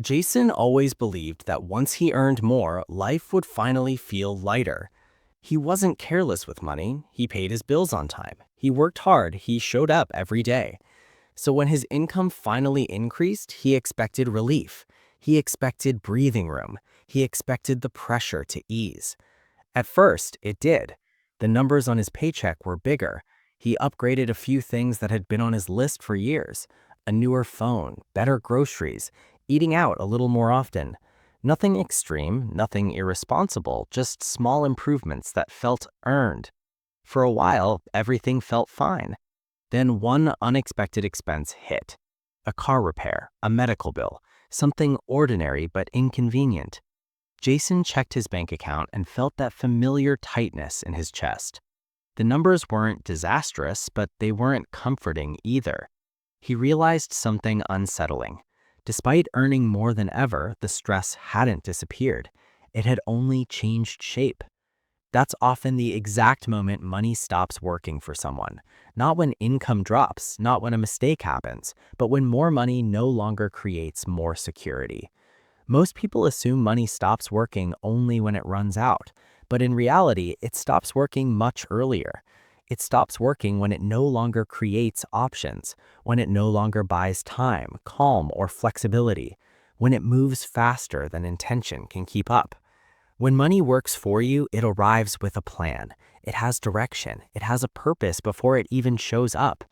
Jason always believed that once he earned more, life would finally feel lighter. He wasn't careless with money, he paid his bills on time. He worked hard, he showed up every day. So when his income finally increased, he expected relief. He expected breathing room. He expected the pressure to ease. At first, it did. The numbers on his paycheck were bigger. He upgraded a few things that had been on his list for years: a newer phone, better groceries, eating out a little more often. Nothing extreme, nothing irresponsible, just small improvements that felt earned. For a while, everything felt fine. Then one unexpected expense hit: a car repair, a medical bill, something ordinary but inconvenient. Jason checked his bank account and felt that familiar tightness in his chest. The numbers weren't disastrous, but they weren't comforting either. He realized something unsettling. Despite earning more than ever, the stress hadn't disappeared. It had only changed shape. That's often the exact moment money stops working for someone. Not when income drops, not when a mistake happens, but when more money no longer creates more security. Most people assume money stops working only when it runs out, but in reality, it stops working much earlier. It stops working when it no longer creates options, when it no longer buys time, calm, or flexibility, when it moves faster than intention can keep up. When money works for you, it arrives with a plan. It has direction. It has a purpose before it even shows up.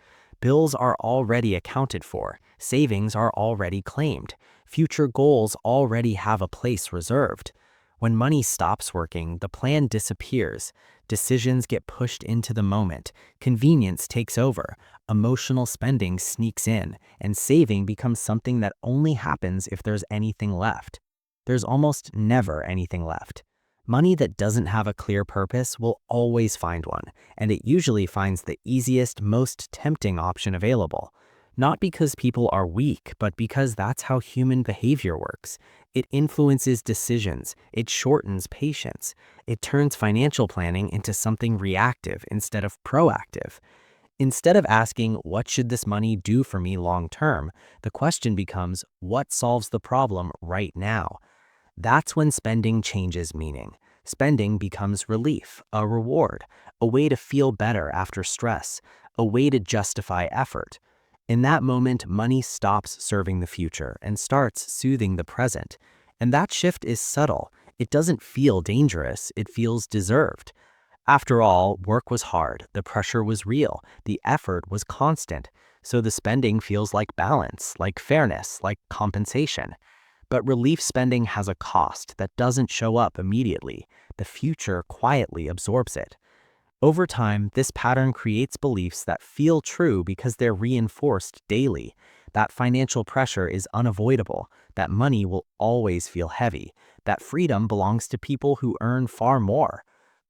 Bills are already accounted for. Savings are already claimed. Future goals already have a place reserved. When money stops working, the plan disappears. Decisions get pushed into the moment. Convenience takes over. Emotional spending sneaks in, and saving becomes something that only happens if there's anything left. There's almost never anything left. Money that doesn't have a clear purpose will always find one, and it usually finds the easiest, most tempting option available. Not because people are weak, but because that's how human behavior works. It influences decisions, it shortens patience, it turns financial planning into something reactive instead of proactive. Instead of asking, what should this money do for me long term, the question becomes, what solves the problem right now? That's when spending changes meaning. Spending becomes relief, a reward, a way to feel better after stress, a way to justify effort. In that moment, money stops serving the future and starts soothing the present. And that shift is subtle. It doesn't feel dangerous, it feels deserved. After all, work was hard, the pressure was real, the effort was constant. So the spending feels like balance, like fairness, like compensation. But relief spending has a cost that doesn't show up immediately. The future quietly absorbs it. Over time, this pattern creates beliefs that feel true because they're reinforced daily. That financial pressure is unavoidable, that money will always feel heavy, that freedom belongs to people who earn far more.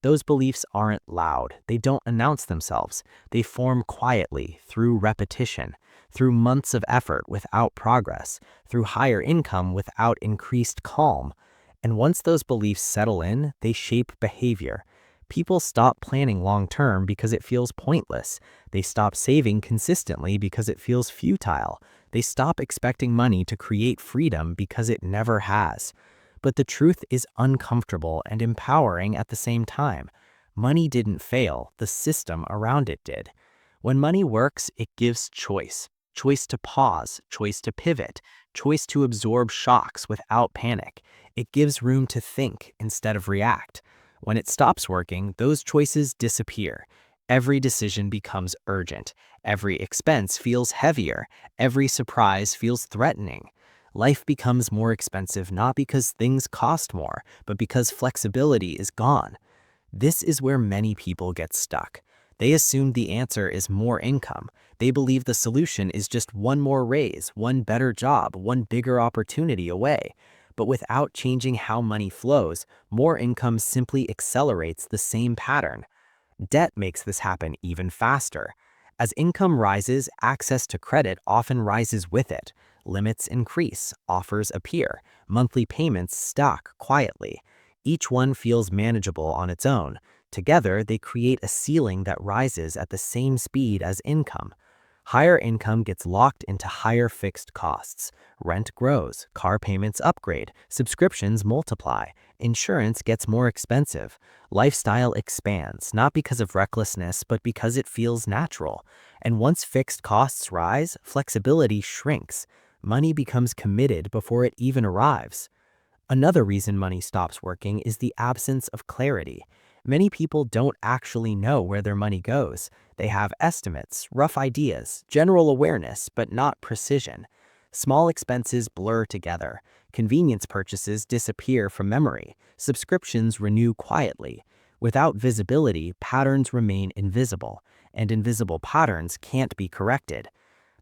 Those beliefs aren't loud, they don't announce themselves. They form quietly, through repetition, through months of effort without progress, through higher income without increased calm. And once those beliefs settle in, they shape behavior. People stop planning long term because it feels pointless. They stop saving consistently because it feels futile. They stop expecting money to create freedom because it never has. But the truth is uncomfortable and empowering at the same time. Money didn't fail, the system around it did. When money works, it gives choice. Choice to pause, choice to pivot, choice to absorb shocks without panic. It gives room to think instead of react. When it stops working, those choices disappear. Every decision becomes urgent. Every expense feels heavier. Every surprise feels threatening. Life becomes more expensive not because things cost more, but because flexibility is gone. This is where many people get stuck. They assume the answer is more income. They believe the solution is just one more raise, one better job, one bigger opportunity away. But without changing how money flows, more income simply accelerates the same pattern. Debt makes this happen even faster. As income rises, access to credit often rises with it. Limits increase, offers appear, monthly payments stack quietly. Each one feels manageable on its own. Together, they create a ceiling that rises at the same speed as income. Higher income gets locked into higher fixed costs. Rent grows, car payments upgrade, subscriptions multiply, insurance gets more expensive. Lifestyle expands, not because of recklessness, but because it feels natural. And once fixed costs rise, flexibility shrinks. Money becomes committed before it even arrives. Another reason money stops working is the absence of clarity. Many people don't actually know where their money goes. They have estimates, rough ideas, general awareness, but not precision. Small expenses blur together. Convenience purchases disappear from memory. Subscriptions renew quietly. Without visibility, patterns remain invisible, and invisible patterns can't be corrected.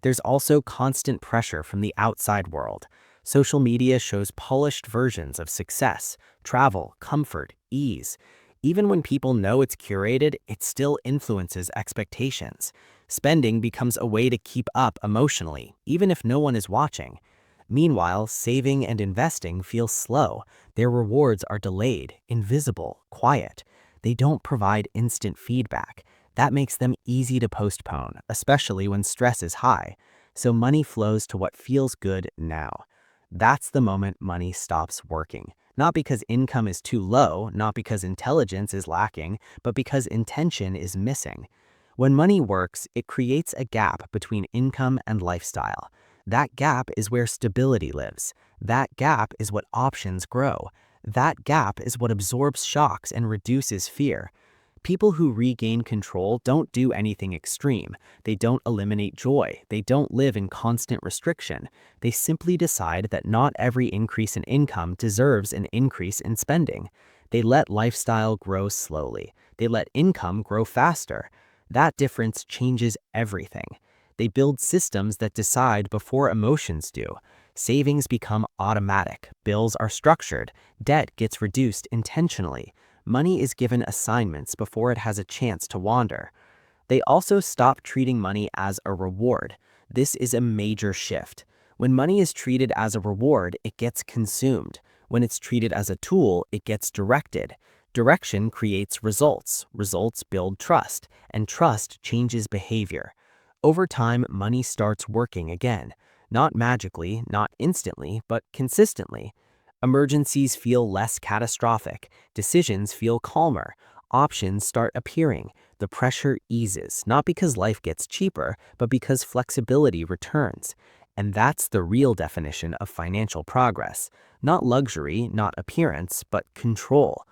There's also constant pressure from the outside world. Social media shows polished versions of success, travel, comfort, ease. Even when people know it's curated, it still influences expectations. Spending becomes a way to keep up emotionally, even if no one is watching. Meanwhile, saving and investing feel slow. Their rewards are delayed, invisible, quiet. They don't provide instant feedback. That makes them easy to postpone, especially when stress is high. So money flows to what feels good now. That's the moment money stops working. Not because income is too low, not because intelligence is lacking, but because intention is missing. When money works, it creates a gap between income and lifestyle. That gap is where stability lives. That gap is what options grow. That gap is what absorbs shocks and reduces fear. People who regain control don't do anything extreme. They don't eliminate joy. They don't live in constant restriction. They simply decide that not every increase in income deserves an increase in spending. They let lifestyle grow slowly. They let income grow faster. That difference changes everything. They build systems that decide before emotions do. Savings become automatic. Bills are structured. Debt gets reduced intentionally. Money is given assignments before it has a chance to wander. They also stop treating money as a reward. This is a major shift. When money is treated as a reward, it gets consumed. When it's treated as a tool, it gets directed. Direction creates results. Results build trust, and trust changes behavior. Over time, money starts working again. Not magically, not instantly, but consistently. Emergencies feel less catastrophic. Decisions feel calmer. Options start appearing. The pressure eases, not because life gets cheaper, but because flexibility returns. And that's the real definition of financial progress. Not luxury, not appearance, but control.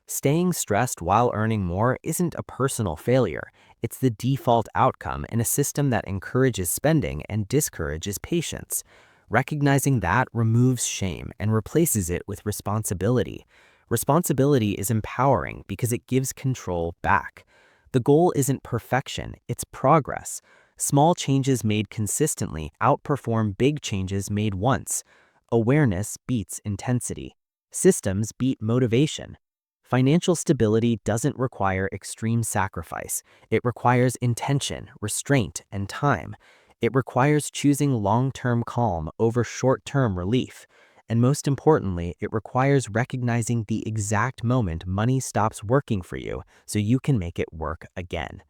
Staying stressed while earning more isn't a personal failure. It's the default outcome in a system that encourages spending and discourages patience. Recognizing that removes shame and replaces it with responsibility. Responsibility is empowering because it gives control back. The goal isn't perfection, it's progress. Small changes made consistently outperform big changes made once. Awareness beats intensity. Systems beat motivation. Financial stability doesn't require extreme sacrifice. It requires intention, restraint, and time. It requires choosing long-term calm over short-term relief. And most importantly, it requires recognizing the exact moment money stops working for you so you can make it work again.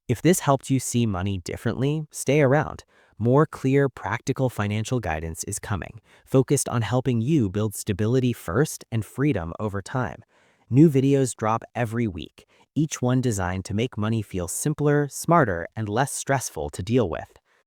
If this helped you see money differently, stay around. More clear, practical financial guidance is coming, focused on helping you build stability first and freedom over time. New videos drop every week, each one designed to make money feel simpler, smarter, and less stressful to deal with.